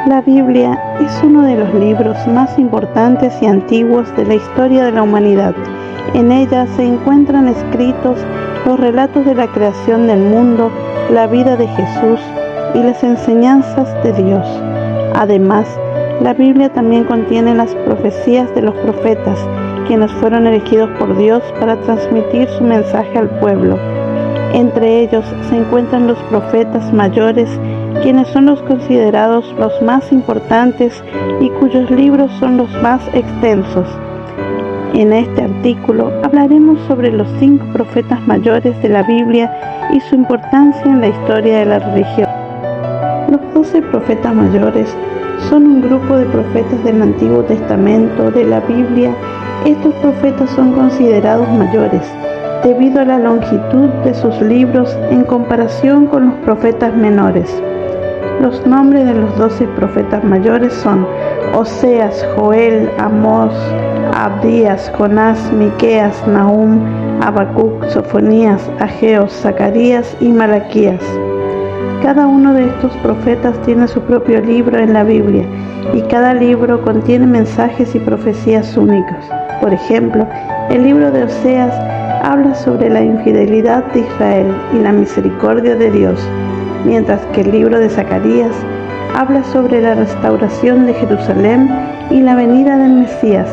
La Biblia es uno de los libros más importantes y antiguos de la historia de la humanidad. En ella se encuentran escritos los relatos de la creación del mundo, la vida de Jesús y las enseñanzas de Dios. Además, la Biblia también contiene las profecías de los profetas, quienes fueron elegidos por Dios para transmitir su mensaje al pueblo. Entre ellos se encuentran los profetas mayores, quienes son los considerados los más importantes y cuyos libros son los más extensos. En este artículo hablaremos sobre los 5 profetas mayores de la Biblia y su importancia en la historia de la religión. Los 12 profetas mayores son un grupo de profetas del Antiguo Testamento de la Biblia. Estos profetas son considerados mayores debido a la longitud de sus libros en comparación con los profetas menores. Los nombres de los 12 profetas mayores son Oseas, Joel, Amós, Abdías, Jonás, Miqueas, Nahum, Habacuc, Sofonías, Ageo, Zacarías y Malaquías. Cada uno de estos profetas tiene su propio libro en la Biblia y cada libro contiene mensajes y profecías únicos. Por ejemplo, el libro de Oseas habla sobre la infidelidad de Israel y la misericordia de Dios, mientras que el libro de Zacarías habla sobre la restauración de Jerusalén y la venida del Mesías.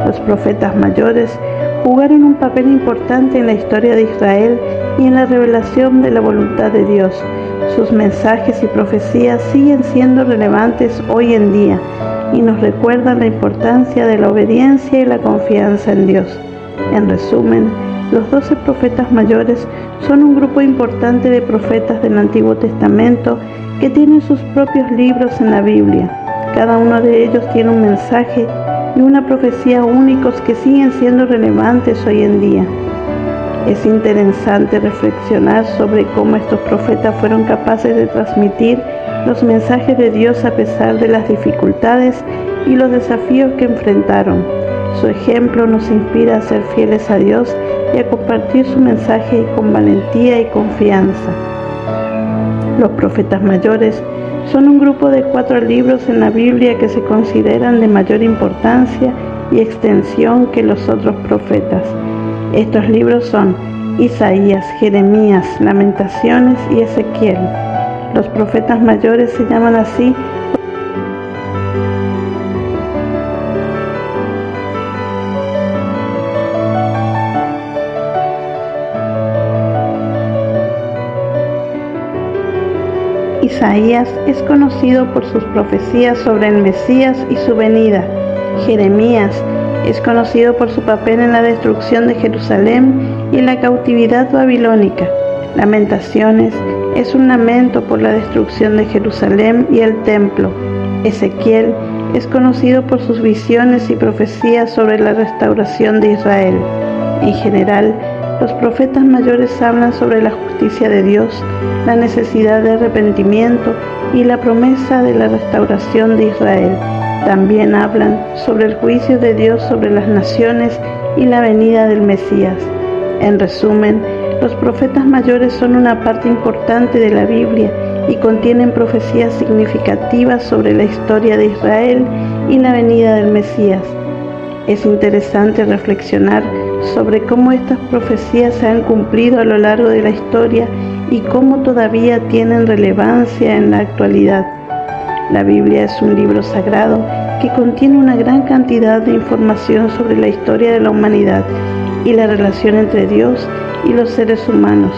Los profetas mayores jugaron un papel importante en la historia de Israel y en la revelación de la voluntad de Dios. Sus mensajes y profecías siguen siendo relevantes hoy en día y nos recuerdan la importancia de la obediencia y la confianza en Dios. En resumen, los 12 profetas mayores son un grupo importante de profetas del Antiguo Testamento que tienen sus propios libros en la Biblia. Cada uno de ellos tiene un mensaje y una profecía únicos que siguen siendo relevantes hoy en día. Es interesante reflexionar sobre cómo estos profetas fueron capaces de transmitir los mensajes de Dios a pesar de las dificultades y los desafíos que enfrentaron. Su ejemplo nos inspira a ser fieles a Dios y a compartir su mensaje con valentía y confianza. Los profetas mayores son un grupo de 4 libros en la Biblia que se consideran de mayor importancia y extensión que los otros profetas. Estos libros son Isaías, Jeremías, Lamentaciones y Ezequiel. Los profetas mayores se llaman así Isaías es conocido por sus profecías sobre el Mesías y su venida. Jeremías es conocido por su papel en la destrucción de Jerusalén y en la cautividad babilónica. Lamentaciones es un lamento por la destrucción de Jerusalén y el templo. Ezequiel es conocido por sus visiones y profecías sobre la restauración de Israel. En general, los profetas mayores hablan sobre la justicia de Dios, la necesidad de arrepentimiento y la promesa de la restauración de Israel. También hablan sobre el juicio de Dios sobre las naciones y la venida del Mesías. En resumen, los profetas mayores son una parte importante de la Biblia y contienen profecías significativas sobre la historia de Israel y la venida del Mesías. Es interesante reflexionar sobre cómo estas profecías se han cumplido a lo largo de la historia y cómo todavía tienen relevancia en la actualidad. La Biblia es un libro sagrado que contiene una gran cantidad de información sobre la historia de la humanidad y la relación entre Dios y los seres humanos.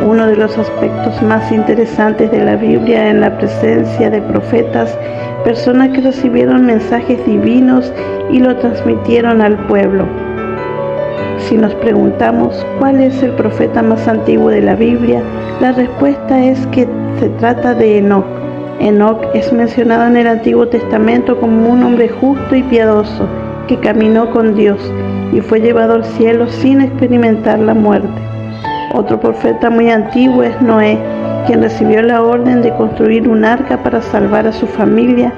Uno de los aspectos más interesantes de la Biblia es la presencia de profetas, personas que recibieron mensajes divinos y lo transmitieron al pueblo. Si nos preguntamos cuál es el profeta más antiguo de la Biblia, la respuesta es que se trata de Enoc. Enoc es mencionado en el Antiguo Testamento como un hombre justo y piadoso que caminó con Dios y fue llevado al cielo sin experimentar la muerte. Otro profeta muy antiguo es Noé, quien recibió la orden de construir un arca para salvar a su familia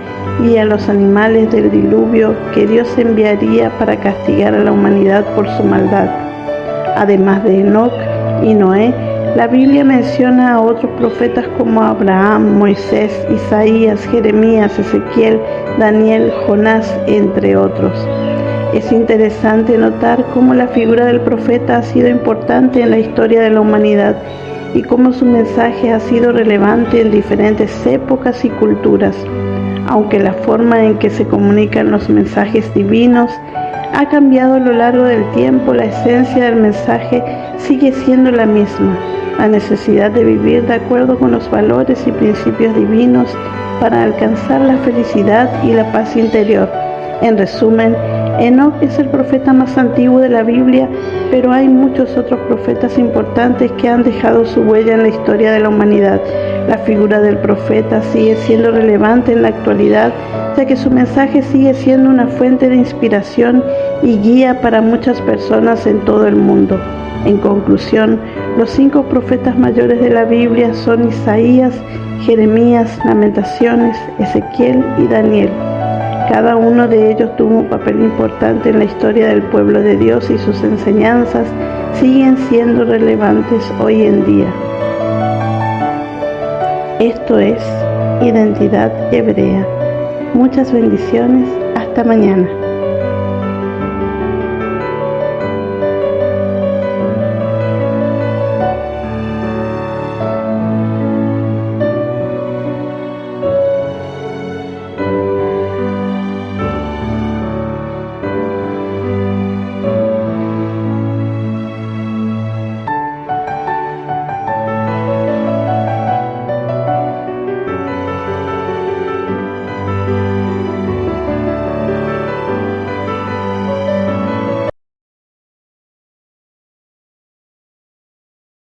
y a los animales del diluvio que Dios enviaría para castigar a la humanidad por su maldad. Además de Enoc y Noé, La Biblia menciona a otros profetas como Abraham, Moisés, Isaías, Jeremías, Ezequiel, Daniel, Jonás, entre otros. Es interesante notar cómo la figura del profeta ha sido importante en la historia de la humanidad y cómo su mensaje ha sido relevante en diferentes épocas y culturas. Aunque la forma en que se comunican los mensajes divinos ha cambiado a lo largo del tiempo, la esencia del mensaje sigue siendo la misma: la necesidad de vivir de acuerdo con los valores y principios divinos para alcanzar la felicidad y la paz interior. En resumen, Enoc es el profeta más antiguo de la Biblia, pero hay muchos otros profetas importantes que han dejado su huella en la historia de la humanidad. La figura del profeta sigue siendo relevante en la actualidad, ya que su mensaje sigue siendo una fuente de inspiración y guía para muchas personas en todo el mundo. En conclusión, los 5 profetas mayores de la Biblia son Isaías, Jeremías, Lamentaciones, Ezequiel y Daniel. Cada uno de ellos tuvo un papel importante en la historia del pueblo de Dios y sus enseñanzas siguen siendo relevantes hoy en día. Esto es Identidad Hebrea. Muchas bendiciones. Hasta mañana.